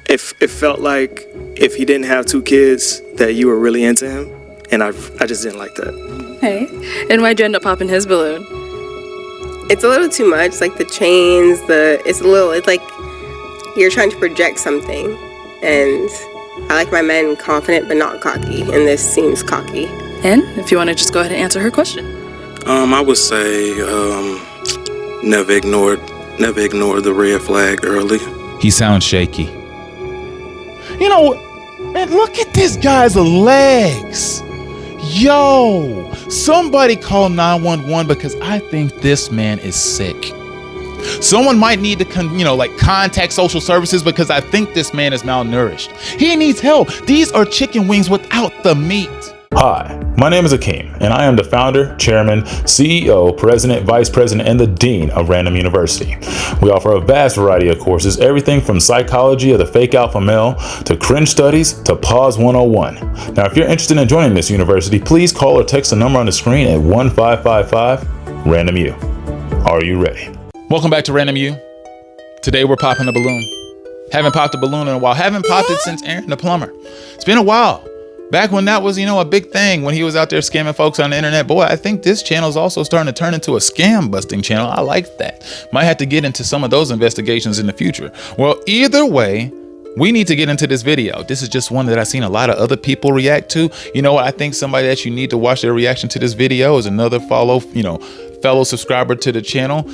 it felt like if he didn't have 2 kids, that you were really into him, and I just didn't like that. Hey, and why'd you end up popping his balloon? It's a little too much, like the chains, it's like you're trying to project something, and I like my men confident but not cocky, and this seems cocky. And if you want to just go ahead and answer her question. I would say never ignore the red flag early. He sounds shaky. You know, man, look at this guy's legs. Yo, somebody call 911 because I think this man is sick. Someone might need to, contact social services because I think this man is malnourished. He needs help. These are chicken wings without the meat. Hi, my name is Akeem, and I am the founder, chairman, CEO, president, vice president, and the dean of Ran-DomU University. We offer a vast variety of courses, everything from psychology of the fake alpha male to cringe studies to pause 101. Now, if you're interested in joining this university, please call or text the number on the screen at 1555 Ran-DomU. Are you ready? Welcome back to Ran-DomU. Today we're popping a balloon. Haven't popped a balloon in a while. Haven't popped it since Aaron the plumber. It's been a while. Back when that was, a big thing, when he was out there scamming folks on the internet. Boy, I think this channel is also starting to turn into a scam busting channel. I like that. Might have to get into some of those investigations in the future. Well, either way, we need to get into this video. This is just one that I've seen a lot of other people react to. You know what? I think somebody that you need to watch their reaction to this video is another fellow subscriber to the channel,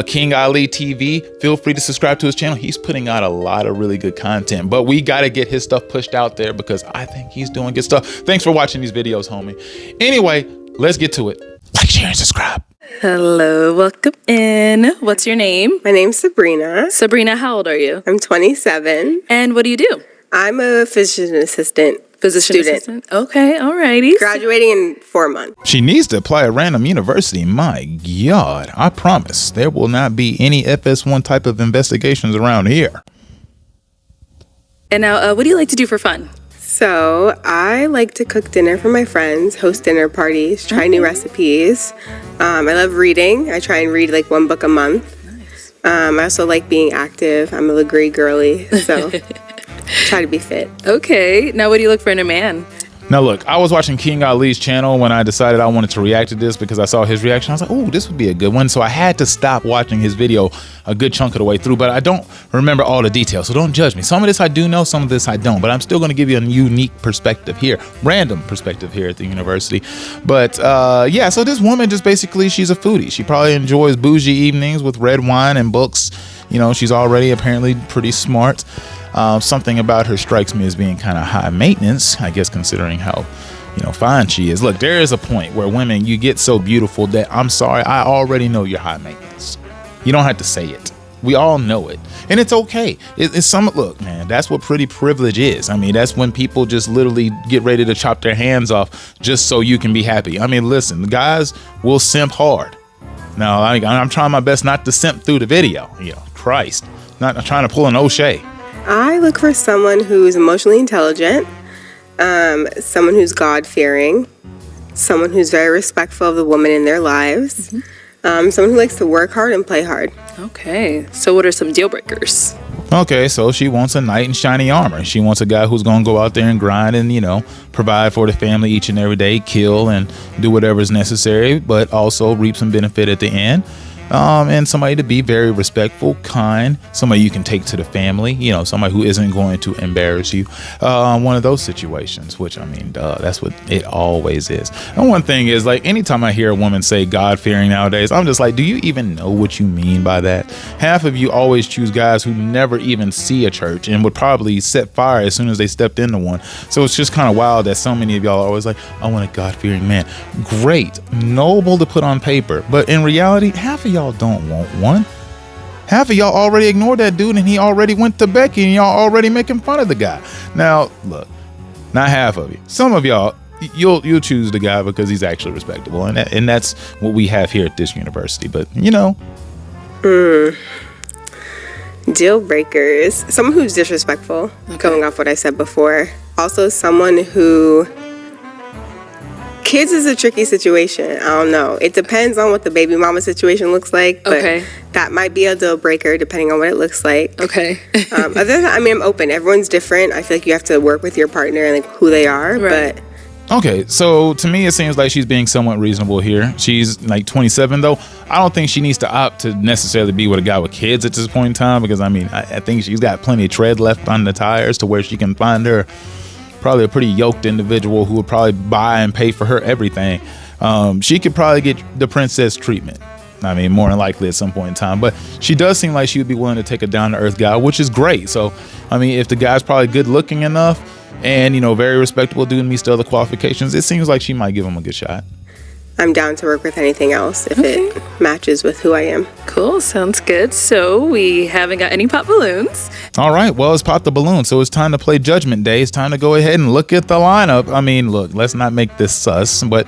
King Ali TV. Feel free to subscribe to his channel. He's putting out a lot of really good content, but we got to get his stuff pushed out there because I think he's doing good stuff. Thanks for watching these videos, homie. Anyway, let's get to it. Like, share, and subscribe. Hello, welcome in. What's your name? My name's Sabrina. Sabrina, how old are you? I'm 27. And what do you do? I'm a physician assistant. Assistant? Okay, alrighty. Graduating in 4 months. She needs to apply at Ran-DomU University. My God, I promise there will not be any FS1 type of investigations around here. And now, what do you like to do for fun? So I like to cook dinner for my friends, host dinner parties, try new recipes. I love reading. I try and read like 1 book a month. Nice. I also like being active. I'm a Legree girly, so try to be fit. Okay. Now, what do you look for in a man? Now, look, I was watching King Ali's channel when I decided I wanted to react to this because I saw his reaction. I was like, oh, this would be a good one. So I had to stop watching his video a good chunk of the way through, but I don't remember all the details. So don't judge me. Some of this I do know, some of this I don't, but I'm still going to give you a unique perspective here, random perspective here at the university. But yeah, so this woman just basically, she's a foodie. She probably enjoys bougie evenings with red wine and books. She's already apparently pretty smart. Something about her strikes me as being kind of high maintenance, I guess, considering how, fine she is. Look, there is a point where women, you get so beautiful that I'm sorry, I already know you're high maintenance. You don't have to say it. We all know it. And it's okay. Look, man, that's what pretty privilege is. I mean, that's when people just literally get ready to chop their hands off just so you can be happy. I mean, listen, the guys will simp hard. Now, I'm trying my best not to simp through the video. Christ, not trying to pull an O'Shea. I look for someone who's emotionally intelligent, someone who's God-fearing, someone who's very respectful of the woman in their lives, someone who likes to work hard and play hard. Okay, so what are some deal breakers? Okay, so she wants a knight in shiny armor. She wants a guy who's going to go out there and grind and, provide for the family each and every day, kill and do whatever is necessary, but also reap some benefit at the end. And somebody to be very respectful, kind, somebody you can take to the family, somebody who isn't going to embarrass you. One of those situations, which, that's what it always is. And one thing is, like, anytime I hear a woman say God-fearing nowadays, I'm just like, do you even know what you mean by that? Half of you always choose guys who never even see a church and would probably set fire as soon as they stepped into one. So it's just kind of wild that so many of y'all are always like, I want a God-fearing man. Great, noble to put on paper, but in reality, half of y'all don't want one. Half of y'all already ignored that dude and he already went to Becky and y'all already making fun of the guy. Now, look, not half of you. Some of y'all, you'll choose the guy because he's actually respectable, and that's what we have here at this university. But Deal breakers. Someone who's disrespectful, going off what I said before. Also someone who Kids is a tricky situation. I don't know. It depends on what the baby mama situation looks like. But Okay. that might be a deal breaker depending on what it looks like. Okay. Other than that, I mean, I'm open. Everyone's different. I feel like you have to work with your partner and like who they are. Right. But Okay, so to me, it seems like she's being somewhat reasonable here. She's like 27, though. I don't think she needs to opt to necessarily be with a guy with kids at this point in time, because I mean, I think she's got plenty of tread left on the tires to where she can find her probably a pretty yoked individual who would probably buy and pay for her everything. She could probably get the princess treatment. I mean, more than likely at some point in time. But she does seem like she would be willing to take a down-to-earth guy, which is great. So, I mean, if the guy's probably good-looking enough and, you know, very respectable dude and meets the other qualifications, it seems like she might give him a good shot. I'm down to work with anything else if it matches with who I am. Cool. Sounds good. So we haven't got any pop balloons. All right, well, it's Pop the Balloon, so it's time to play Judgment Day. It's time to go ahead and look at the lineup. I mean, look, let's not make this sus, but,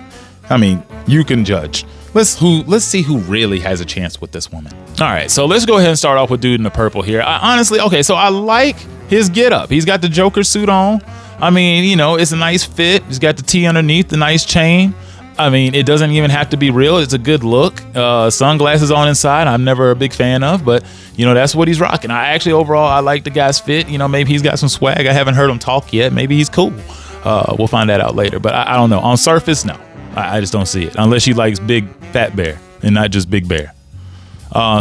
I mean, you can judge. Let's see who really has a chance with this woman. All right, so let's go ahead and start off with dude in the purple here. Honestly, okay, so I like his getup. He's got the Joker suit on. I mean, you know, it's a nice fit. He's got the T underneath, the nice chain. I mean, it doesn't even have to be real. It's a good look. Sunglasses on inside, I'm never a big fan of, but, you know, that's what he's rocking. Overall, I like the guy's fit. You know, maybe he's got some swag. I haven't heard him talk yet. Maybe he's cool. We'll find that out later, but I don't know. On surface, no. I just don't see it, unless she likes big fat bear and not just big bear.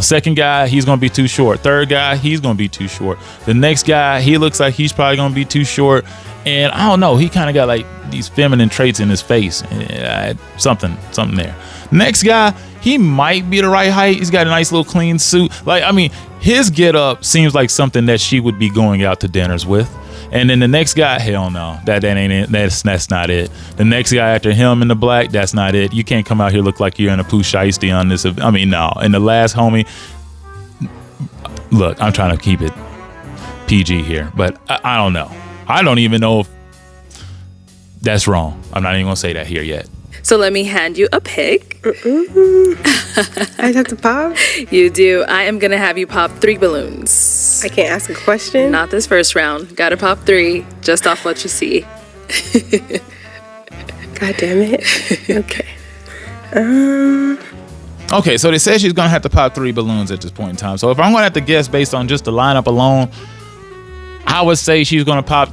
Second guy, he's going to be too short. Third guy, he's going to be too short. The next guy, he looks like he's probably going to be too short. And I don't know, he kind of got like these feminine traits in his face. Something there. Next guy, he might be the right height. He's got a nice little clean suit. Like, I mean, his get up seems like something that she would be going out to dinners with. And then the next guy, hell no, that ain't it. That's not it. The next guy after him in the black, that's not it. You can't come out here look like you're in a poo shiesty on this. I mean, no. And the last homie, look, I'm trying to keep it PG here, but I don't know. I don't even know if that's wrong. I'm not even gonna say that here yet. So let me hand you a pick. I have to pop? You do. I am going to have you pop 3 balloons. I can't ask a question? Not this first round. Gotta pop 3 just off what you see. God damn it. Okay. Okay, so they said she's gonna have to pop 3 balloons at this point in time. So if I'm gonna have to guess based on just the lineup alone, I would say she's gonna pop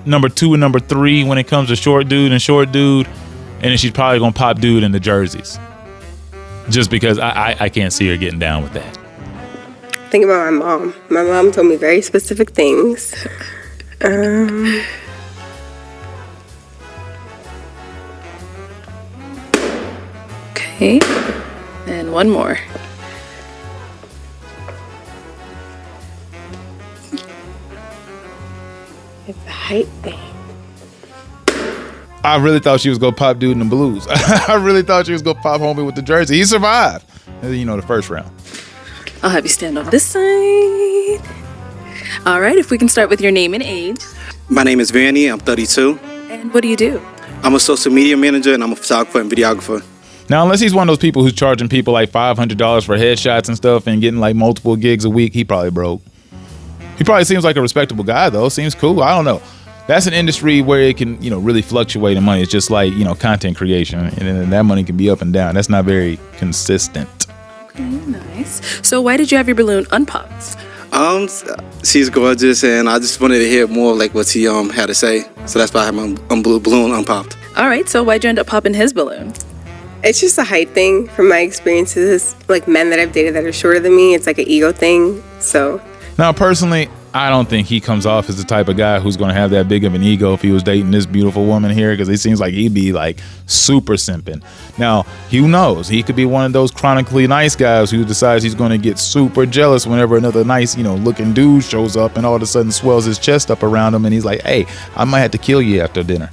number 2 and number 3 when it comes to short dude, and then she's probably gonna pop dude in the jerseys. Just because I can't see her getting down with that. Think about my mom. My mom told me very specific things. Okay. And one more. It's a height thing. I really thought she was gonna pop dude in the blues. I really thought she was gonna pop homie with the jersey. He survived. You know, the first round. I'll have you stand on this side. All right, if we can start with your name and age. My name is Vanny. I'm 32. And what do you do? I'm a social media manager and I'm a photographer and videographer. Now, unless he's one of those people who's charging people like $500 for headshots and stuff and getting like multiple gigs a week, he probably broke. He probably seems like a respectable guy, though. Seems cool. I don't know. That's an industry where it can, you know, really fluctuate in money. It's just like, you know, content creation, and then that money can be up and down. That's not very consistent. Okay, nice. So why did you have your balloon unpopped? She's gorgeous, and I just wanted to hear more of like what she had to say. So that's why I have my balloon unpopped. All right, so why'd you end up popping his balloon? It's just a height thing from my experiences. Like men that I've dated that are shorter than me, it's like an ego thing. So Now, personally, I don't think he comes off as the type of guy who's going to have that big of an ego if he was dating this beautiful woman here, because he seems like he'd be like super simping. Now, who knows? He could be one of those chronically nice guys who decides he's going to get super jealous whenever another nice, you know, looking dude shows up and all of a sudden swells his chest up around him and he's like, hey, I might have to kill you after dinner.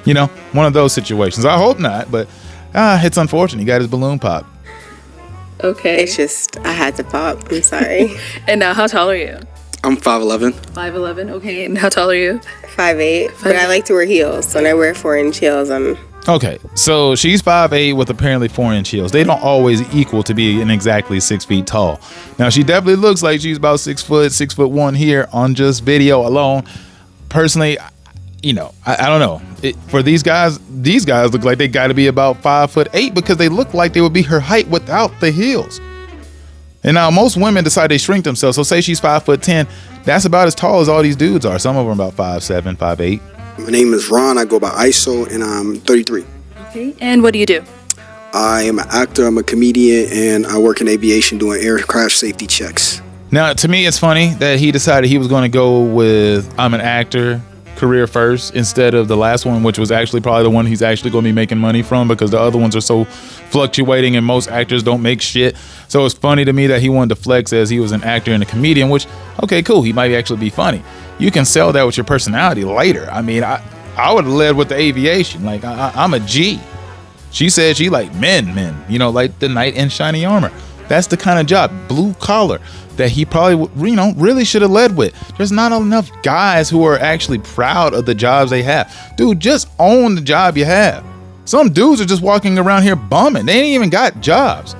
You know, one of those situations. I hope not, but it's unfortunate. He got his balloon popped. Okay. it's just, I had to pop. I'm sorry. And now, how tall are you? I'm 5'11". 5'11". Okay, and how tall are you? 5'8", but I like to wear heels. So when I wear 4-inch heels, I'm... Okay, so she's 5'8" with apparently 4-inch heels. They don't always equal to be an exactly 6 feet tall. Now, she definitely looks like she's about 6 foot, 6'1" here on just video alone. Personally, I don't know. For these guys look like they got to be about 5'8" because they look like they would be her height without the heels. And now most women decide they shrink themselves. So say she's 5'10", that's about as tall as all these dudes are. Some of them are about 5'7", 5'8". My name is Ron. I go by ISO, and I'm 33. Okay. And what do you do? I am an actor. I'm a comedian, and I work in aviation doing aircraft safety checks. Now, to me, it's funny that he decided he was going to go with I'm an actor career first instead of the last one, which was actually probably the one he's actually going to be making money from, because the other ones are so fluctuating and most actors don't make shit. So it's funny to me that he wanted to flex as he was an actor and a comedian, which, okay, cool. He might actually be funny. You can sell that with your personality later. I mean, I would have led with the aviation. Like, I'm a G. She said she like men, like the knight in shiny armor. That's the kind of job, blue collar, that he probably, really should have led with. There's not enough guys who are actually proud of the jobs they have. Dude, just own the job you have. Some dudes are just walking around here bumming. They ain't even got jobs.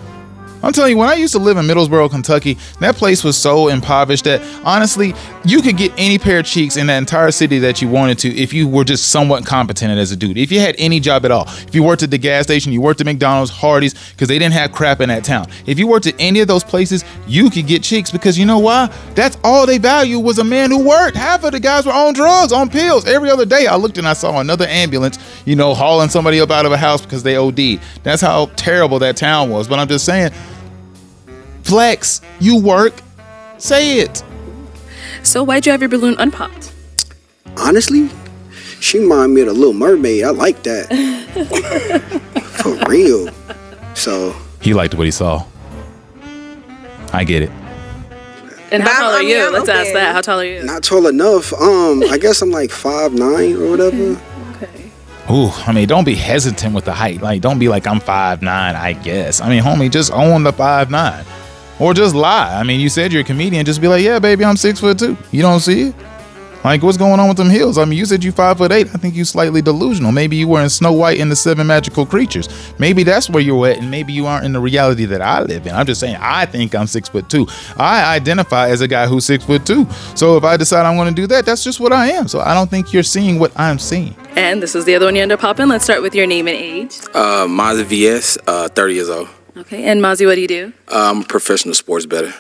I'm telling you, when I used to live in Middlesboro, Kentucky, that place was so impoverished that, honestly, you could get any pair of cheeks in that entire city that you wanted to if you were just somewhat competent as a dude. If you had any job at all. If you worked at the gas station, you worked at McDonald's, Hardee's, because they didn't have crap in that town. If you worked at any of those places, you could get cheeks, because you know why? That's all they value was a man who worked. Half of the guys were on drugs, on pills. Every other day I looked and I saw another ambulance, hauling somebody up out of a house because they OD'd. That's how terrible that town was. But I'm just saying, flex, you work, say it. So why'd you have your balloon unpopped? Honestly, she reminded me of the Little Mermaid. I like that. For real. So He liked what he saw. I get it. And how tall are you? I'm Let's ask open. that. How tall are you? not tall enough. I guess I'm like 5'9" or whatever. Okay. Ooh, I mean, don't be hesitant with the height. Like, don't be like, I'm 5'9", I guess. I mean, homie, just own the 5'9". Or just lie. I mean, you said you're a comedian. Just be like, yeah, baby, I'm 6'2". You don't see it? Like, what's going on with them heels? I mean, you said you 5'8". I think you slightly delusional. Maybe you were in Snow White and the Seven Magical Creatures. Maybe that's where you're at, and maybe you aren't in the reality that I live in. I'm just saying, I think I'm 6'2". I identify as a guy who's 6'2". So if I decide I'm going to do that, that's just what I am. So I don't think you're seeing what I'm seeing. And this is the other one you end up popping. Let's start with your name and age. Mazda VS, 30 years old. Okay. And Mozzie, what do you do? I'm a professional sports bettor.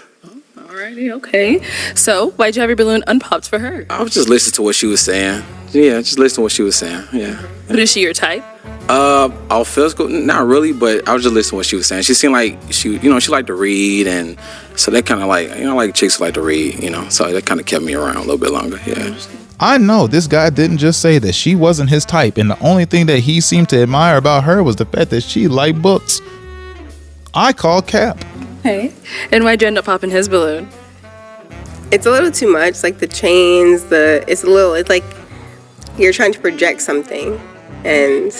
Alrighty. Okay. So why'd you have your balloon unpopped for her? I was just listening to what she was saying. Yeah, just listening to what she was saying. Yeah. But is she your type? All physical, not really, but I was just listening to what she was saying. She seemed like she liked to read, and so that kind of like, I like chicks who like to read, so that kind of kept me around a little bit longer. Yeah. I know this guy didn't just say that she wasn't his type, and the only thing that he seemed to admire about her was the fact that she liked books. I call cap. Okay. And why'd you end up popping his balloon? It's a little too much, like the chains, it's like you're trying to project something. And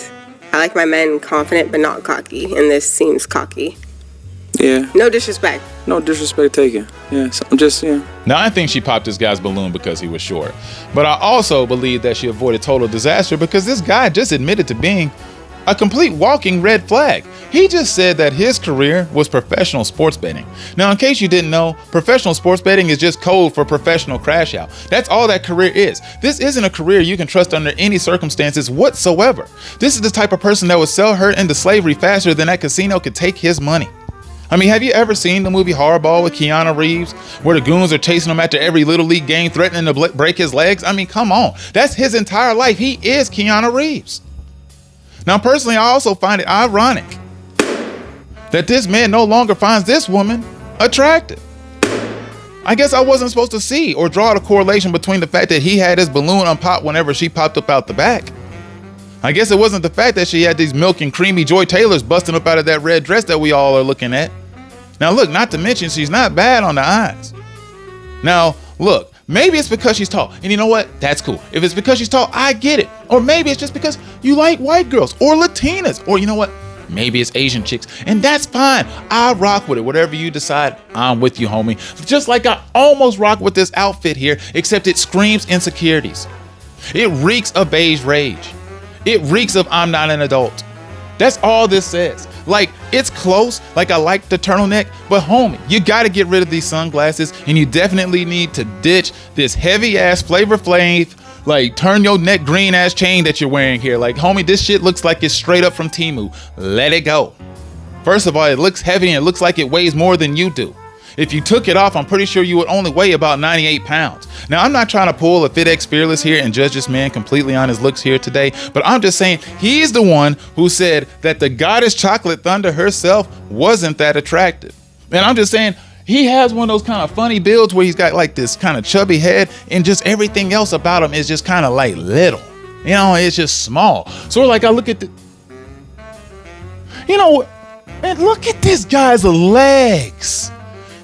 I like my men confident but not cocky, and this seems cocky. Yeah. No disrespect. No disrespect taken. Yeah. So I'm just, Now, I think she popped this guy's balloon because he was short. But I also believe that she avoided total disaster because this guy just admitted to being a complete walking red flag. He just said that his career was professional sports betting. Now, in case you didn't know, professional sports betting is just code for professional crash out. That's all that career is. This isn't a career you can trust under any circumstances whatsoever. This is the type of person that would sell her into slavery faster than that casino could take his money. I mean, have you ever seen the movie Hardball with Keanu Reeves, where the goons are chasing him after every Little League game, threatening to break his legs? I mean, come on. That's his entire life. He is Keanu Reeves. Now, personally, I also find it ironic that this man no longer finds this woman attractive. I guess I wasn't supposed to see or draw the correlation between the fact that he had his balloon unpopped whenever she popped up out the back. I guess it wasn't the fact that she had these milk and creamy Joy Taylors busting up out of that red dress that we all are looking at. Now, look, not to mention she's not bad on the eyes. Now, look, maybe it's because she's tall. And you know what? That's cool. If it's because she's tall, I get it. Or maybe it's just because you like white girls or Latinas. Or you know what? Maybe it's Asian chicks. And that's fine. I rock with it. Whatever you decide, I'm with you, homie. Just like I almost rock with this outfit here, except it screams insecurities. It reeks of beige rage. It reeks of I'm not an adult. That's all this says. Like, it's close, like I like the turtleneck, but homie, you gotta get rid of these sunglasses, and you definitely need to ditch this heavy ass Flavor Flav Like, turn your neck green ass chain that you're wearing here. Like, homie, this shit looks like it's straight up from Temu. Let it go. First of all, it looks heavy and it looks like it weighs more than you do. If you took it off, I'm pretty sure you would only weigh about 98 pounds. Now, I'm not trying to pull a FitX Fearless here and judge this man completely on his looks here today, but I'm just saying he's the one who said that the goddess Chocolate Thunder herself wasn't that attractive. And I'm just saying he has one of those kind of funny builds where he's got like this kind of chubby head and just everything else about him is just kind of like little. You know, it's just small. So like I look at the, you know, man, look at this guy's legs.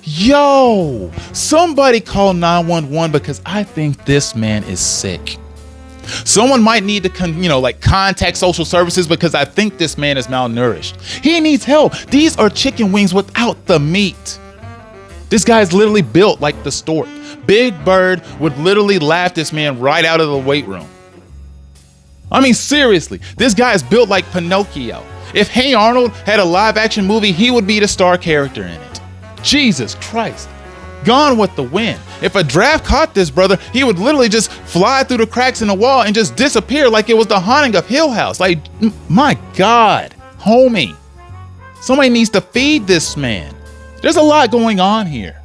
Yo, somebody call 911 because I think this man is sick. Someone might need to, contact social services because I think this man is malnourished. He needs help. These are chicken wings without the meat. This guy's literally built like the stork. Big Bird would literally laugh this man right out of the weight room. I mean, seriously, this guy is built like Pinocchio. If Hey Arnold had a live action movie, he would be the star character in it. Jesus Christ. Gone with the Wind. If a draft caught this brother, he would literally just fly through the cracks in the wall and just disappear like it was the haunting of Hill House. Like, my God, homie. Somebody needs to feed this man. There's a lot going on here.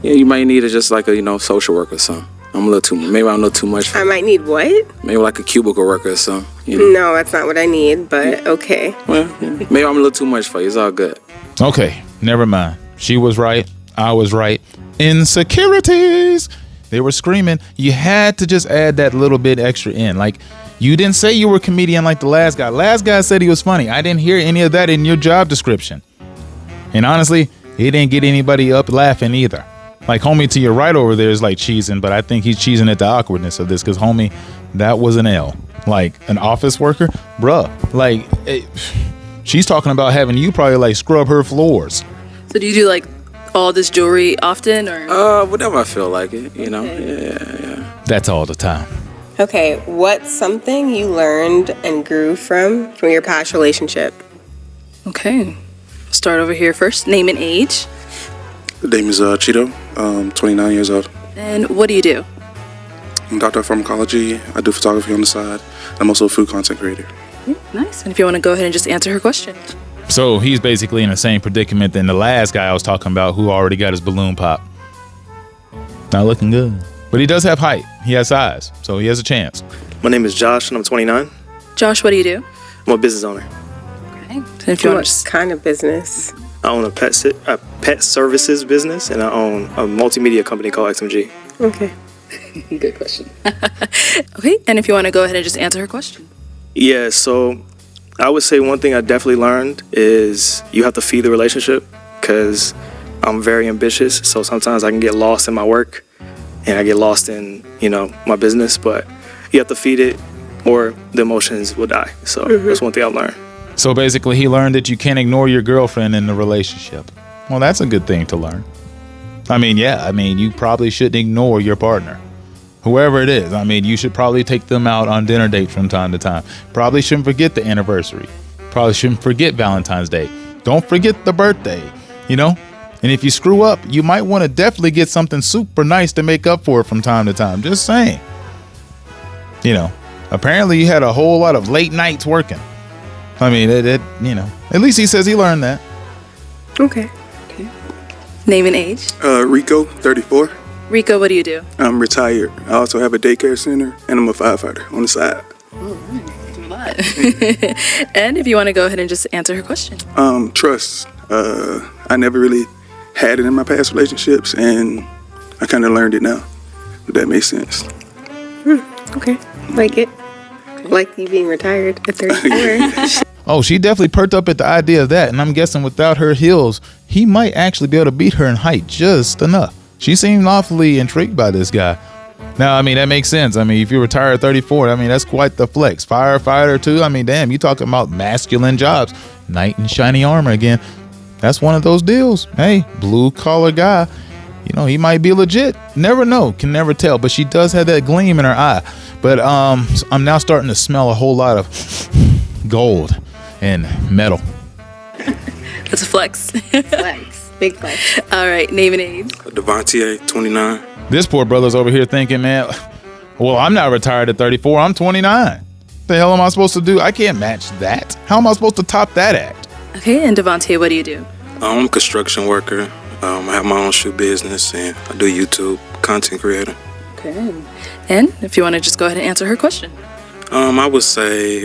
Yeah, you might need just like a, social worker or something. I'm a little too, maybe I'm a little too much. I might need what? Maybe like a cubicle worker or something. No, that's not what I need, but okay. Well, yeah. Maybe I'm a little too much for you. It's all good. Okay, never mind. She was right. I was right. Insecurities. They were screaming. You had to just add that little bit extra in. Like, you didn't say you were a comedian like the last guy. Last guy said he was funny. I didn't hear any of that in your job description. And honestly, he didn't get anybody up laughing either. Like, homie to your right over there is like cheesing, but I think he's cheesing at the awkwardness of this because, homie, that was an L. Like, an office worker? Bruh. Like, she's talking about having you probably like scrub her floors. So do you do like all this jewelry often, or? Whenever I feel like it, Yeah. That's all the time. Okay, what's something you learned and grew from your past relationship? Okay. Start over here first. Name and age. The name is Cheeto. 29 years old. And what do you do? I'm a doctor of pharmacology. I do photography on the side. I'm also a food content creator. Nice. And if you want to go ahead and just answer her question. So he's basically in the same predicament than the last guy I was talking about who already got his balloon pop. Not looking good. But he does have height. He has size. So he has a chance. My name is Josh and I'm 29. Josh, what do you do? I'm a business owner. Okay. And if you want What to just... kind of business? I own a pet services business and I own a multimedia company called XMG. Okay. Good question. Okay. And if you want to go ahead and just answer her question. Yeah, so I would say one thing I definitely learned is you have to feed the relationship because I'm very ambitious. So sometimes I can get lost in my work and I get lost in, my business, but you have to feed it or the emotions will die. So that's one thing I've learned. So basically he learned that you can't ignore your girlfriend in the relationship. Well, that's a good thing to learn. You probably shouldn't ignore your partner. Whoever it is, you should probably take them out on dinner dates from time to time. Probably shouldn't forget the anniversary. Probably shouldn't forget Valentine's Day. Don't forget the birthday, And if you screw up, you might want to definitely get something super nice to make up for it from time to time. Just saying. Apparently you had a whole lot of late nights working. At least he says he learned that. Okay. Name and age. Rico, 34. Rico, what do you do? I'm retired. I also have a daycare center and I'm a firefighter on the side. Do a lot. And if you want to go ahead and just answer her question. Trust. I never really had it in my past relationships and I kind of learned it now. If that makes sense. Okay. Like it. Like you being retired at 34. Oh, she definitely perked up at the idea of that. And I'm guessing without her heels, he might actually be able to beat her in height just enough. She seemed awfully intrigued by this guy. Now, that makes sense. If you retire at 34, that's quite the flex. Firefighter too. Damn, you talking about masculine jobs. Knight in shiny armor again. That's one of those deals. Hey, blue collar guy. He might be legit. Never know. Can never tell. But she does have that gleam in her eye. But I'm now starting to smell a whole lot of gold and metal. That's a flex. Flex. Big flex. All right. Name and age. Devontae, 29. This poor brother's over here thinking, man, Well, I'm not retired at 34. I'm 29. The hell am I supposed to do? I can't match that. How am I supposed to top that act? Okay, and Devontae, what do you do? I'm a construction worker. I have my own shoe business, and I do YouTube, content creator. Okay. And if you want to just go ahead and answer her question. I would say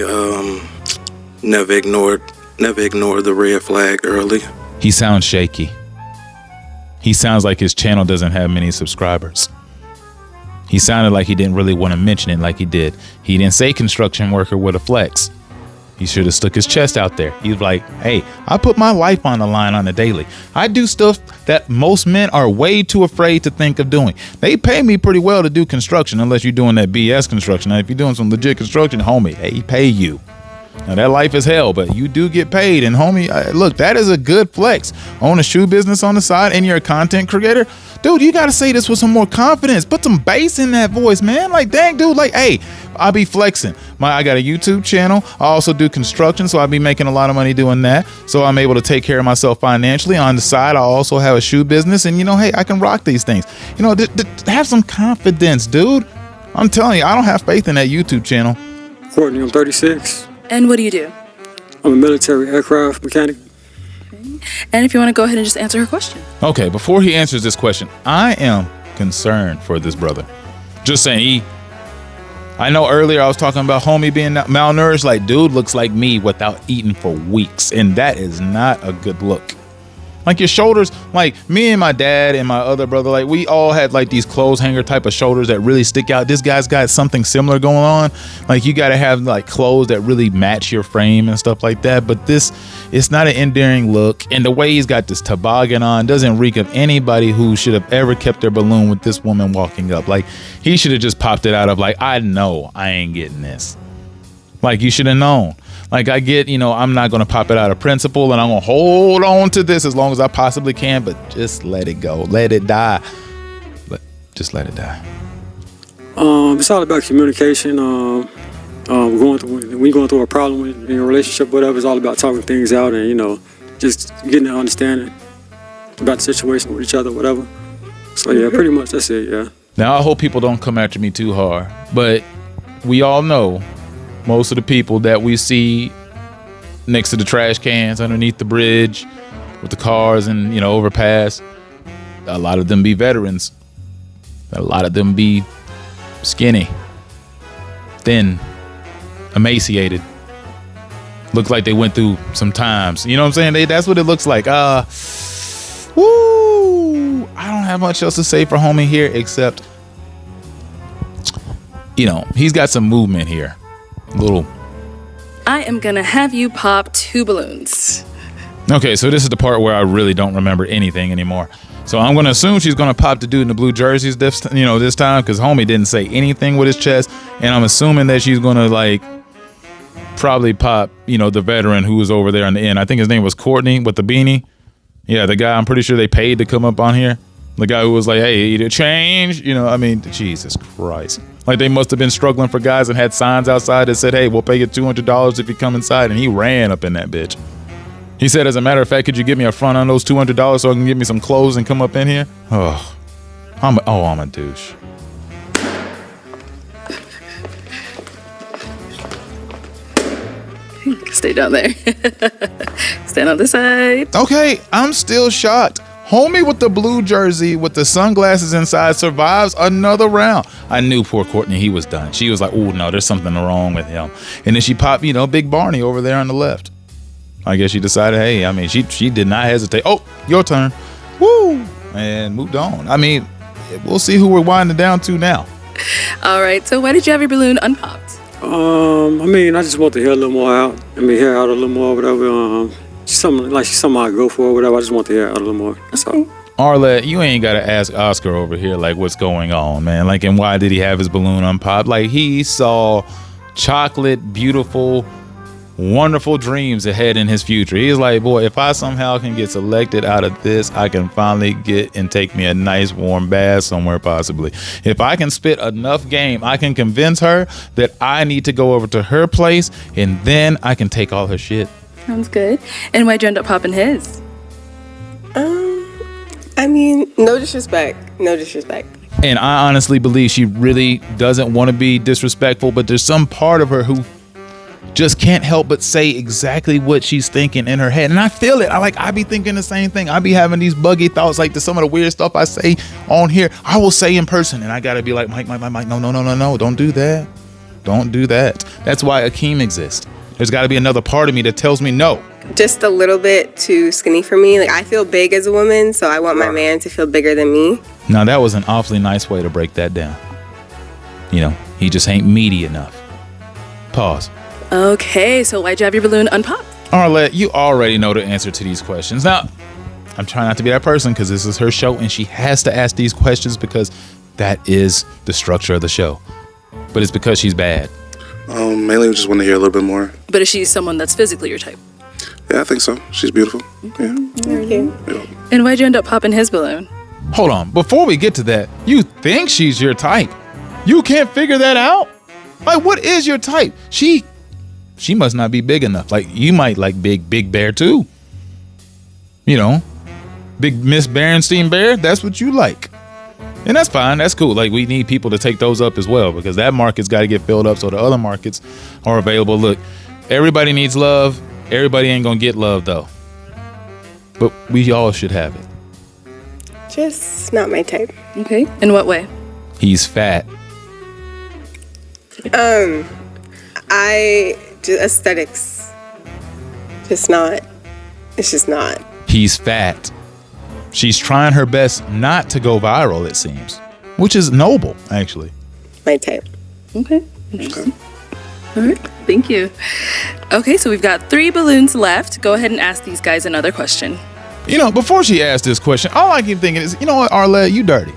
never ignore the red flag early. He sounds shaky. He sounds like his channel doesn't have many subscribers. He sounded like he didn't really want to mention it like he did. He didn't say construction worker with a flex. He should have stuck his chest out there. He was like, hey, I put my life on the line on a daily. I do stuff that most men are way too afraid to think of doing. They pay me pretty well to do construction, unless you're doing that BS construction. Now, if you're doing some legit construction, homie, they pay you. Now, that life is hell, but you do get paid. And homie, look, that is a good flex. Own a shoe business on the side and you're a content creator. Dude, you got to say this with some more confidence. Put some bass in that voice, man. Like, dang, dude, like, hey, I be flexing. I got a YouTube channel. I also do construction, so I be making a lot of money doing that. So I'm able to take care of myself financially. On the side, I also have a shoe business. And, hey, I can rock these things. Have some confidence, dude. I'm telling you, I don't have faith in that YouTube channel. Courtney, I'm 36. And what do you do? I'm a military aircraft mechanic. And if you want to go ahead and just answer her question. Okay, before he answers this question, I am concerned for this brother. Just saying, I know earlier I was talking about homie being malnourished. Like, dude looks like me without eating for weeks, and that is not a good look. Like, your shoulders, like me and my dad and my other brother, like we all had like these clothes hanger type of shoulders that really stick out. This guy's got something similar going on. Like, you got to have like clothes that really match your frame and stuff like that. But it's not an endearing look. And the way he's got this toboggan on doesn't reek of anybody who should have ever kept their balloon with this woman walking up. Like, he should have just popped it out of like, I know I ain't getting this. Like, you should have known. Like, I get, I'm not going to pop it out of principle, and I'm going to hold on to this as long as I possibly can, but just let it go. Let it die. Just let it die. It's all about communication. When you're going through a problem in your relationship, whatever, it's all about talking things out and, just getting an understanding about the situation with each other, whatever. So, yeah, pretty much that's it, yeah. Now, I hope people don't come after me too hard, but we all know most of the people that we see next to the trash cans underneath the bridge with the cars and, overpass, a lot of them be veterans. A lot of them be skinny, thin, emaciated. Look like they went through some times. You know what I'm saying? That's what it looks like. I don't have much else to say for homie here except, he's got some movement here. I am gonna have you pop 2 balloons. Okay, so this is the part where I really don't remember anything anymore. So I'm gonna assume she's gonna pop the dude in the blue jerseys this time, because homie didn't say anything with his chest, and I'm assuming that she's gonna probably pop the veteran who was over there on the end. I think his name was Courtney with the beanie. Yeah, the guy I'm pretty sure they paid to come up on here. The guy who was like, hey, eat a change. Jesus Christ. Like, they must have been struggling for guys and had signs outside that said, hey, we'll pay you $200 if you come inside. And he ran up in that bitch. He said, as a matter of fact, could you give me a front on those $200 so I can get me some clothes and come up in here? I'm a douche. Stay down there. Stand on this side. Okay, I'm still shocked. Homie with the blue jersey with the sunglasses inside survives another round. I knew poor Courtney, he was done. She was like, oh no, there's something wrong with him. And then she popped, Big Barney over there on the left. I guess she decided, hey, she did not hesitate. Oh, your turn. Woo! And moved on. We'll see who we're winding down to now. All right, so why did you have your balloon unpopped? I just want to hear a little more out. Hear out a little more, whatever. Something I go for or whatever. I just want to hear out a little more. That's all. Arlette, you ain't got to ask Oscar over here, what's going on, man. And why did he have his balloon unpopped? He saw chocolate, beautiful, wonderful dreams ahead in his future. He's like, boy, if I somehow can get selected out of this, I can finally get and take me a nice warm bath somewhere possibly. If I can spit enough game, I can convince her that I need to go over to her place, and then I can take all her shit. Sounds good. And why'd you end up popping his? No disrespect. And I honestly believe she really doesn't want to be disrespectful, but there's some part of her who just can't help but say exactly what she's thinking in her head. And I feel it. I be thinking the same thing. I be having these buggy thoughts, like some of the weird stuff I say on here, I will say in person. And I got to be like, Mike, no. Don't do that. Don't do that. That's why Akeem exists. There's got to be another part of me that tells me no. Just a little bit too skinny for me. Like, I feel big as a woman, so I want my man to feel bigger than me. Now, that was an awfully nice way to break that down. You know, he just ain't meaty enough. Pause. Okay, so why'd you have your balloon unpopped? Arlette, you already know the answer to these questions. Now, I'm trying not to be that person because this is her show and she has to ask these questions because that is the structure of the show. But it's because she's bad. Mainly just want to hear a little bit more. But is she someone that's physically your type? Yeah, I think so. She's beautiful. Yeah. Thank you. Yeah. And why'd you end up popping his balloon? Hold on, before we get to that, you think she's your type. You can't figure that out? Like, what is your type? She must not be big enough. Like, you might like big bear too. You know, big Miss Berenstein Bear, that's what you like. And that's fine, that's cool. Like, we need people to take those up as well because that market's got to get filled up so the other markets are available. Look, everybody needs love. Everybody ain't gonna get love though. But we all should have it. Just not my type. Okay, in what way? He's fat. Aesthetics. Just not. It's just not. He's fat. She's trying her best not to go viral, it seems. Which is noble, actually. My type. Okay, interesting. All right, thank you. Okay, so we've got 3 balloons left. Go ahead and ask these guys another question. You know, before she asked this question, all I keep thinking is, you know what, Arlette, you dirty.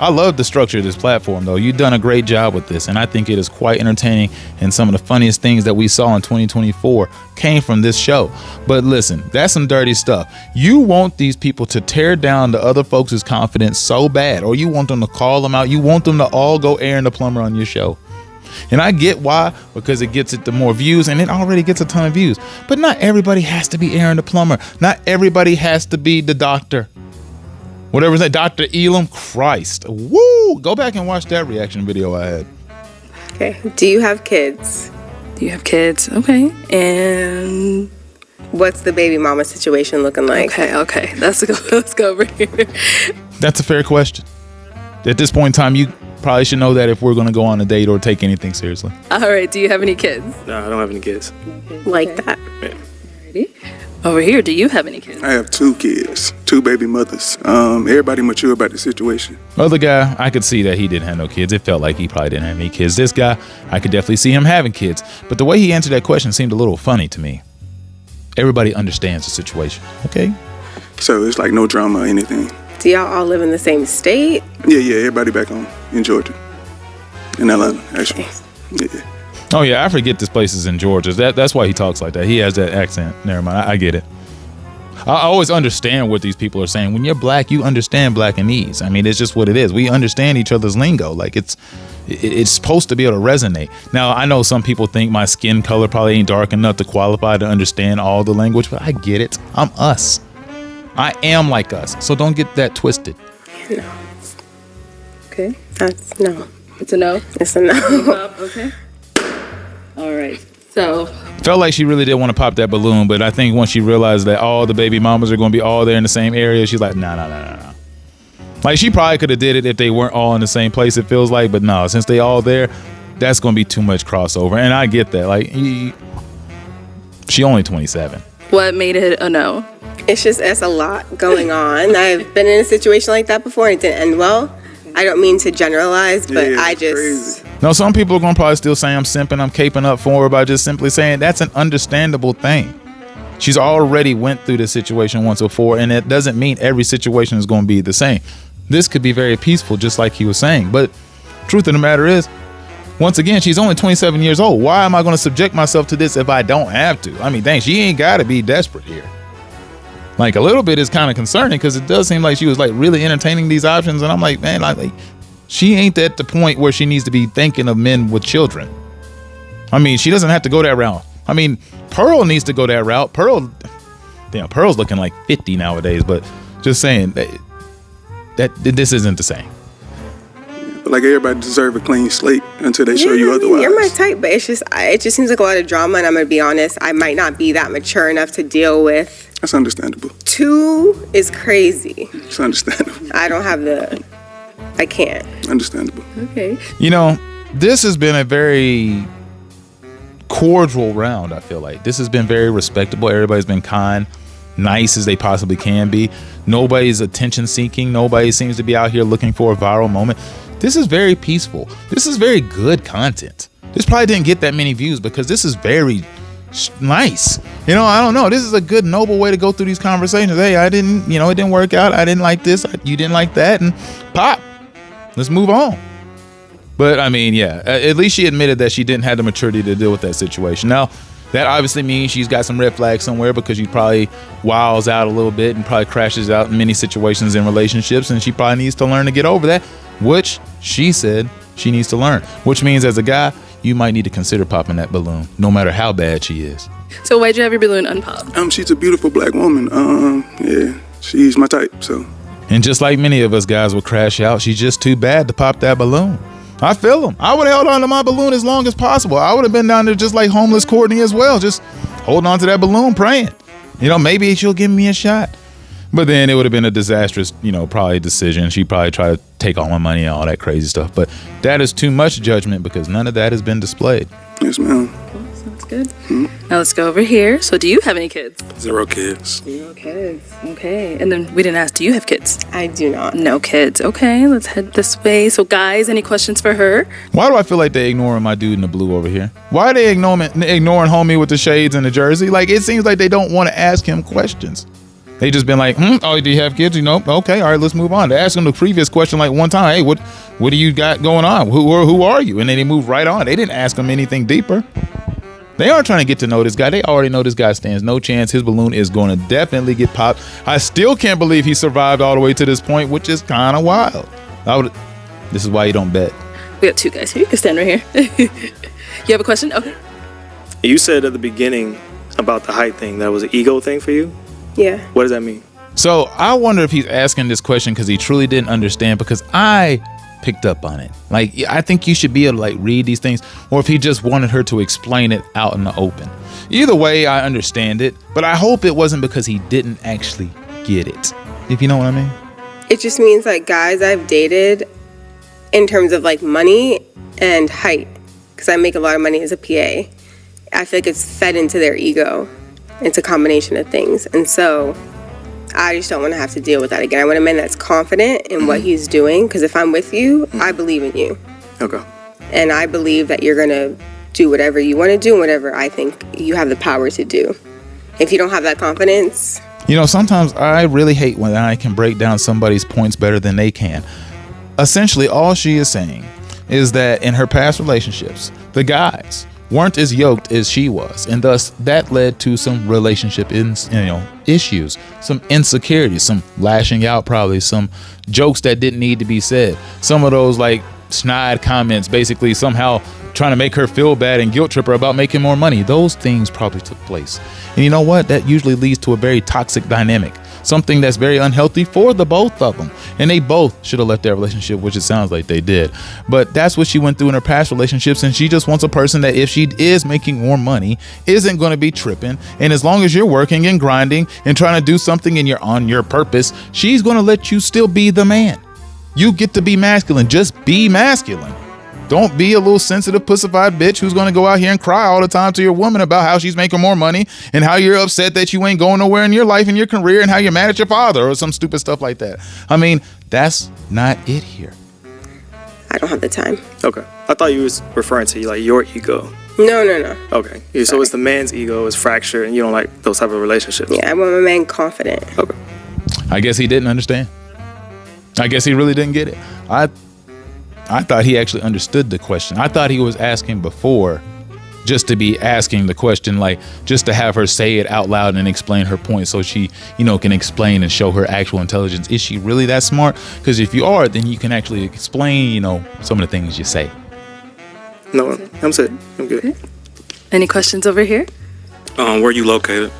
I love the structure of this platform, though. You've done a great job with this, and I think it is quite entertaining, and some of the funniest things that we saw in 2024 came from this show. But listen, that's some dirty stuff. You want these people to tear down the other folks' confidence so bad, or you want them to call them out. You want them to all go Aaron the Plumber on your show. And I get why, because it gets it the more views, and it already gets a ton of views. But not everybody has to be Aaron the Plumber. Not everybody has to be the doctor. Whatever that Dr. Elam, Christ. Woo! Go back and watch that reaction video I had. Okay. Do you have kids? Do you have kids? Okay. And what's the baby mama situation looking like? Okay. Let's go over here. That's a fair question. At this point in time, you probably should know that if we're going to go on a date or take anything seriously. All right. Do you have any kids? No, I don't have any kids. Like that. Yeah. Alrighty. Over here, do you have any kids? I have 2 kids, 2 baby mothers. Everybody mature about the situation. Other guy, I could see that he didn't have no kids. It felt like he probably didn't have any kids. This guy, I could definitely see him having kids. But the way he answered that question seemed a little funny to me. Everybody understands the situation, okay? So it's like no drama or anything. Do y'all all live in the same state? Yeah, everybody back home in Georgia. In Atlanta, actually. Yeah. Oh yeah, I forget this place is in Georgia. That's why he talks like that. He has that accent. Never mind, I get it. I always understand what these people are saying. When you're black, you understand Blackanese. I mean, it's just what it is. We understand each other's lingo. Like it's supposed to be able to resonate. Now, I know some people think my skin color probably ain't dark enough to qualify to understand all the language, but I get it. I'm us. I am like us. So don't get that twisted. No. Okay. That's no. It's a no? It's a no. Okay. All right. So felt like she really did want to pop that balloon, but I think once she realized that all the baby mamas are going to be all there in the same area, she's like, nah. Like, she probably could have did it if they weren't all in the same place, it feels like, but no, since they all there, that's going to be too much crossover. And I get that. Like, she only 27. What made it a no? It's a lot going on. I've been in a situation like that before and it didn't end well. I don't mean to generalize, but Yeah, I just... crazy. No, some people are going to probably still say I'm simping, I'm caping up for her by just simply saying that's an understandable thing. She's already went through this situation once before, and it doesn't mean every situation is going to be the same. This could be very peaceful, just like he was saying. But truth of the matter is, once again, she's only 27 years old. Why am I going to subject myself to this if I don't have to? I mean, dang, she ain't got to be desperate here. Like, a little bit is kind of concerning because it does seem like she was like really entertaining these options. And I'm like, man, like she ain't at the point where she needs to be thinking of men with children. I mean, she doesn't have to go that route. I mean, Pearl needs to go that route. Pearl's looking like 50 nowadays, but just saying that this isn't the same. But like everybody deserve a clean slate until they show you otherwise. You're my type, but it just seems like a lot of drama, and I'm gonna be honest, I might not be that mature enough to deal with. That's understandable. 2 is crazy. It's understandable. I can't. Understandable. Okay. You know, this has been a very cordial round, I feel like. This has been very respectable. Everybody's been kind, nice as they possibly can be. Nobody's attention seeking. Nobody seems to be out here looking for a viral moment. This is very peaceful. This is very good content. This probably didn't get that many views because this is very nice. You know, I don't know. This is a good, noble way to go through these conversations. Hey, it didn't work out. I didn't like this. You didn't like that. And pop. Let's move on. But I mean, yeah, at least she admitted that she didn't have the maturity to deal with that situation. Now, that obviously means she's got some red flags somewhere because she probably wiles out a little bit and probably crashes out in many situations in relationships. And she probably needs to learn to get over that, which she said she needs to learn, which means as a guy, you might need to consider popping that balloon, no matter how bad she is. So why'd you have your balloon unpopped? She's a beautiful black woman. Yeah, she's my type, so. And just like many of us guys would crash out, she's just too bad to pop that balloon. I feel him. I would have held on to my balloon as long as possible. I would have been down there just like homeless Courtney as well, just holding on to that balloon, praying. You know, maybe she'll give me a shot. But then it would have been a disastrous, probably decision. She'd probably try to take all my money and all that crazy stuff. But that is too much judgment because none of that has been displayed. Yes, ma'am. Cool, sounds good. Now let's go over here. So do you have any kids? 0 kids. 0 kids. Okay. And then we didn't ask, do you have kids? I do not. No kids. Okay, let's head this way. So guys, any questions for her? Why do I feel like they ignoring my dude in the blue over here? Why are they ignoring homie with the shades and the jersey? Like, it seems like they don't want to ask him questions. They just been like, oh, do you have kids? Okay, all right, let's move on. They asked him the previous question like one time, hey, what do you got going on? Who are you? And then they move right on. They didn't ask him anything deeper. They aren't trying to get to know this guy. They already know this guy stands no chance. His balloon is going to definitely get popped. I still can't believe he survived all the way to this point, which is kind of wild. This is why you don't bet. We got 2 guys here. You can stand right here. You have a question? Okay. You said at the beginning about the height thing that was an ego thing for you. Yeah. What does that mean? So I wonder if he's asking this question because he truly didn't understand, because I picked up on it. Like, I think you should be able to like read these things, or if he just wanted her to explain it out in the open. Either way, I understand it, but I hope it wasn't because he didn't actually get it. If you know what I mean? It just means like guys I've dated in terms of like money and height, because I make a lot of money as a PA. I feel like it's fed into their ego. It's a combination of things. And so I just don't want to have to deal with that again. I want a man that's confident in what he's doing, because if I'm with you, I believe in you. Okay. And I believe that you're going to do whatever you want to do and whatever I think you have the power to do. If you don't have that confidence... Sometimes I really hate when I can break down somebody's points better than they can. Essentially, all she is saying is that in her past relationships, the guys weren't as yoked as she was, and thus that led to some relationship issues, some insecurities, some lashing out, probably some jokes that didn't need to be said, some of those like snide comments, basically somehow trying to make her feel bad and guilt trip her about making more money. Those things probably took place, and you know what, that usually leads to a very toxic dynamic, something that's very unhealthy for the both of them, and they both should have left their relationship, which it sounds like they did. But that's what she went through in her past relationships, and she just wants a person that, if she is making more money, isn't going to be tripping, and as long as you're working and grinding and trying to do something and you're on your purpose, she's going to let you still be the man. You get to be masculine. Just be masculine. Don't be a little sensitive, pussified bitch who's going to go out here and cry all the time to your woman about how she's making more money and how you're upset that you ain't going nowhere in your life and your career and how you're mad at your father or some stupid stuff like that. I mean, that's not it here. I don't have the time. Okay. I thought you was referring to like your ego. No. Okay. Yeah, so it's the man's ego is fractured and you don't like those type of relationships. Yeah, I want my man confident. Okay. I guess he didn't understand. I guess he really didn't get it. I thought he actually understood the question. I thought he was asking before just to be asking the question, like just to have her say it out loud and explain her point so she, can explain and show her actual intelligence. Is she really that smart? Because if you are, then you can actually explain, some of the things you say. No, I'm set. I'm good. Okay. Any questions over here? Where are you located?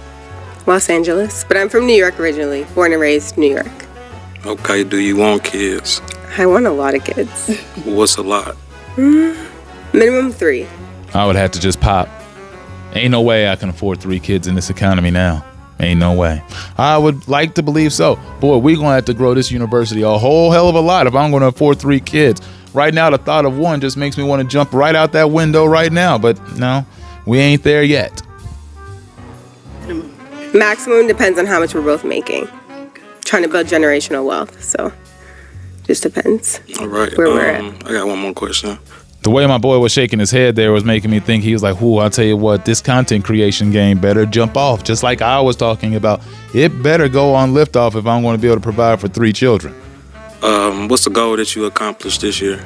Los Angeles, but I'm from New York originally, born and raised New York. Okay, do you want kids? I want a lot of kids. What's a lot? Minimum 3. I would have to just pop. Ain't no way I can afford 3 kids in this economy now. Ain't no way. I would like to believe so. Boy, we're going to have to grow this university a whole hell of a lot if I'm going to afford 3 kids. Right now, the thought of 1 just makes me want to jump right out that window right now. But no, we ain't there yet. Maximum depends on how much we're both making. Trying to build generational wealth, so just depends. All right. Where we're at. I got one more question. The way my boy was shaking his head there was making me think. He was like, "Whoo, I'll tell you what, this content creation game better jump off." Just like I was talking about, it better go on liftoff if I'm going to be able to provide for 3 children. What's the goal that you accomplished this year?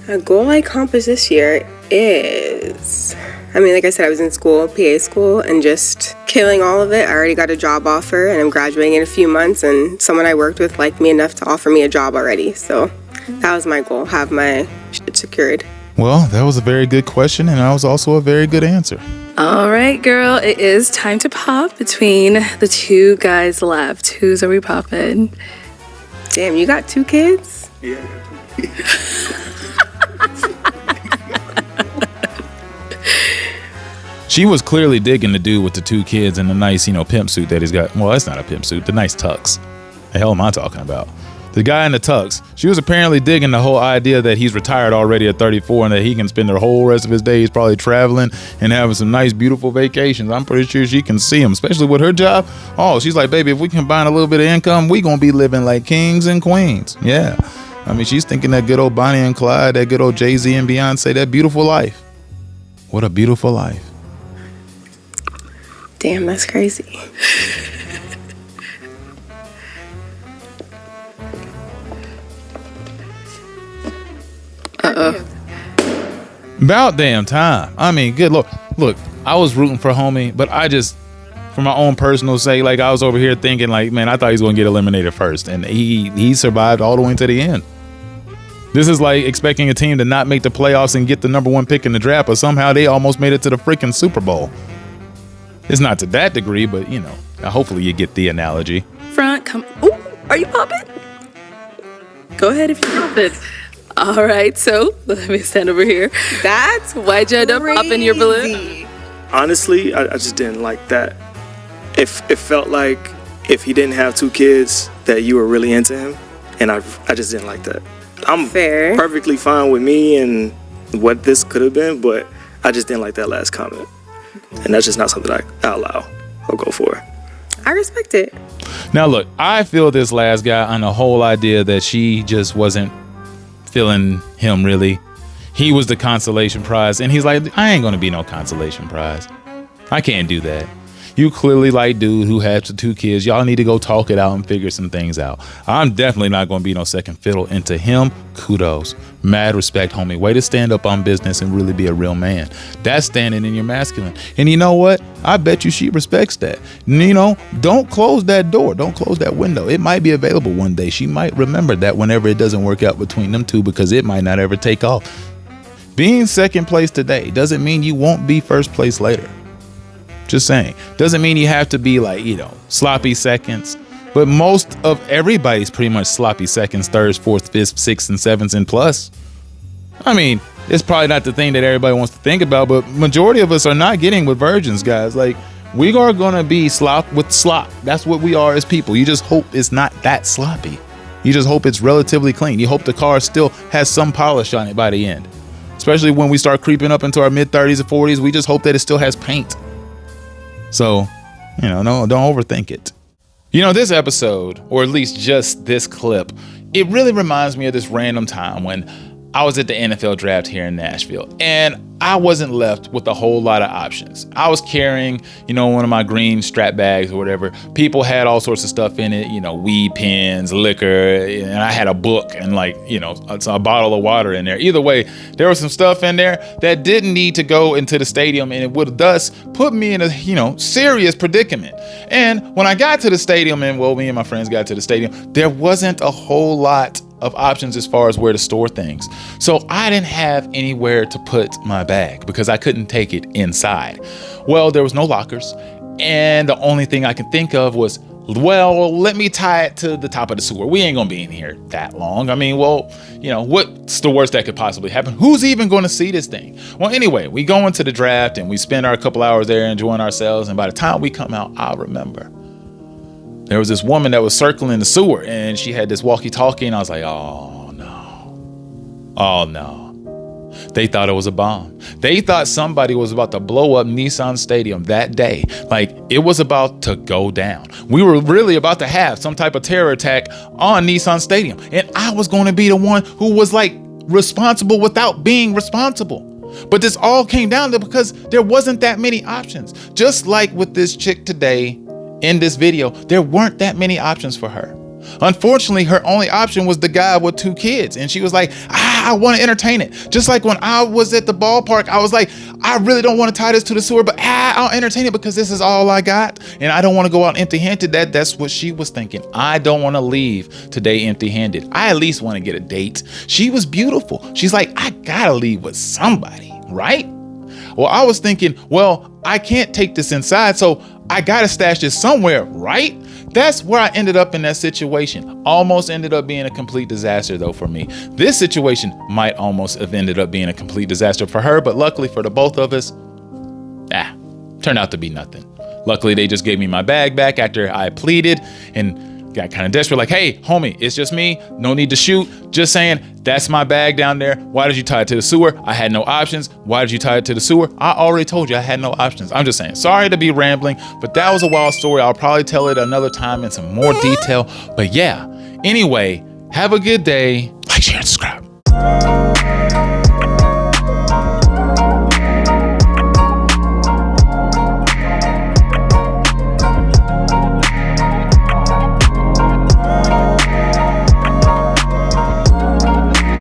A goal I accomplished this year is, like I said, I was in school, PA school, and just killing all of it. I already got a job offer, and I'm graduating in a few months, and someone I worked with liked me enough to offer me a job already. So that was my goal, have my shit secured. Well, that was a very good question, and that was also a very good answer. All right, girl, it is time to pop between the 2 guys left. Whose are we popping? Damn, you got 2 kids? Yeah. She was clearly digging the dude with the 2 kids and the nice, pimp suit that he's got. Well, that's not a pimp suit. The nice tux. The hell am I talking about? The guy in the tux. She was apparently digging the whole idea that he's retired already at 34 and that he can spend the whole rest of his days probably traveling and having some nice, beautiful vacations. I'm pretty sure she can see him, especially with her job. Oh, she's like, baby, if we combine a little bit of income, we gonna be living like kings and queens. Yeah. She's thinking that good old Bonnie and Clyde, that good old Jay-Z and Beyonce, that beautiful life. What a beautiful life. Damn, that's crazy. About damn time. Good Lord. Look, I was rooting for homie, but I just, for my own personal sake, like I was over here thinking like, man, I thought he was going to get eliminated first. And he survived all the way to the end. This is like expecting a team to not make the playoffs and get the number 1 pick in the draft, but somehow they almost made it to the freaking Super Bowl. It's not to that degree, but hopefully you get the analogy. Front, come. Ooh, are you popping? Go ahead if you're popping. All right, so let me stand over here. That's why'd you end up popping your balloon? Honestly, I just didn't like that. It felt like if he didn't have 2 kids, that you were really into him, and I just didn't like that. I'm fair. Perfectly fine with me and what this could have been, but I just didn't like that last comment. And that's just not something I allow or go for. I respect it. Now, look, I feel this last guy on the whole idea that she just wasn't feeling him really. He was the consolation prize. And he's like, I ain't going to be no consolation prize. I can't do that. You clearly like dude who has the 2 kids. Y'all need to go talk it out and figure some things out. I'm definitely not going to be no second fiddle. And to him, kudos. Mad respect, homie. Way to stand up on business and really be a real man. That's standing in your masculine. And you know what? I bet you she respects that. Don't close that door. Don't close that window. It might be available one day. She might remember that whenever it doesn't work out between them 2 because it might not ever take off. Being second place today doesn't mean you won't be first place later. Just saying. Doesn't mean you have to be like, sloppy seconds. But most of everybody's pretty much sloppy seconds, thirds, fourths, fifths, sixths, and sevens, and plus. It's probably not the thing that everybody wants to think about, but majority of us are not getting with virgins, guys. Like, we are going to be slop with slop. That's what we are as people. You just hope it's not that sloppy. You just hope it's relatively clean. You hope the car still has some polish on it by the end. Especially when we start creeping up into our mid-30s and 40s, we just hope that it still has paint. So, no, don't overthink it. This episode, or at least just this clip, it really reminds me of this random time when I was at the NFL draft here in Nashville, and I wasn't left with a whole lot of options. I was carrying, one of my green strap bags or whatever. People had all sorts of stuff in it, weed pens, liquor, and I had a book and a bottle of water in there. Either way, there was some stuff in there that didn't need to go into the stadium, and it would thus put me in a, serious predicament. And when I got to the stadium, me and my friends got to the stadium, there wasn't a whole lot of options as far as where to store things. So I didn't have anywhere to put my bag because I couldn't take it inside. Well, there was no lockers, and the only thing I could think of was well, let me tie it to the top of the sewer. We ain't gonna be in here that long. I mean, well, what's the worst that could possibly happen? Who's even gonna see this thing? Well, anyway, we go into the draft and we spend our couple hours there enjoying ourselves. And by the time we come out, I remember there was this woman that was circling the sewer and she had this walkie-talkie, and I was like, oh no. They thought it was a bomb. They thought somebody was about to blow up Nissan Stadium that day. Like, it was about to go down. We were really about to have some type of terror attack on Nissan Stadium. And I was going to be the one who was like responsible without being responsible. But this all came down to because there wasn't that many options. Just like with this chick today in this video, there weren't that many options for her. Unfortunately, her only option was the guy with 2 kids. And she was like, I want to entertain it. Just like when I was at the ballpark, I was like, I really don't want to tie this to the sewer, but I'll entertain it because this is all I got. And I don't want to go out empty-handed. That's what she was thinking. I don't want to leave today empty-handed. I at least want to get a date. She was beautiful. She's like, I gotta leave with somebody, right? Well, I was thinking, well, I can't take this inside, so I gotta stash this somewhere, right? That's where I ended up in that situation. Almost ended up being a complete disaster though for me. This situation might almost have ended up being a complete disaster for her, but luckily for the both of us, turned out to be nothing. Luckily, they just gave me my bag back after I pleaded and got kind of desperate, like, hey, homie, it's just me. No need to shoot. Just saying, that's my bag down there. Why did you tie it to the sewer? I had no options. Why did you tie it to the sewer? I already told you I had no options. I'm just saying, sorry to be rambling, but that was a wild story. I'll probably tell it another time in some more detail. But yeah, anyway, have a good day. Like, share, and subscribe.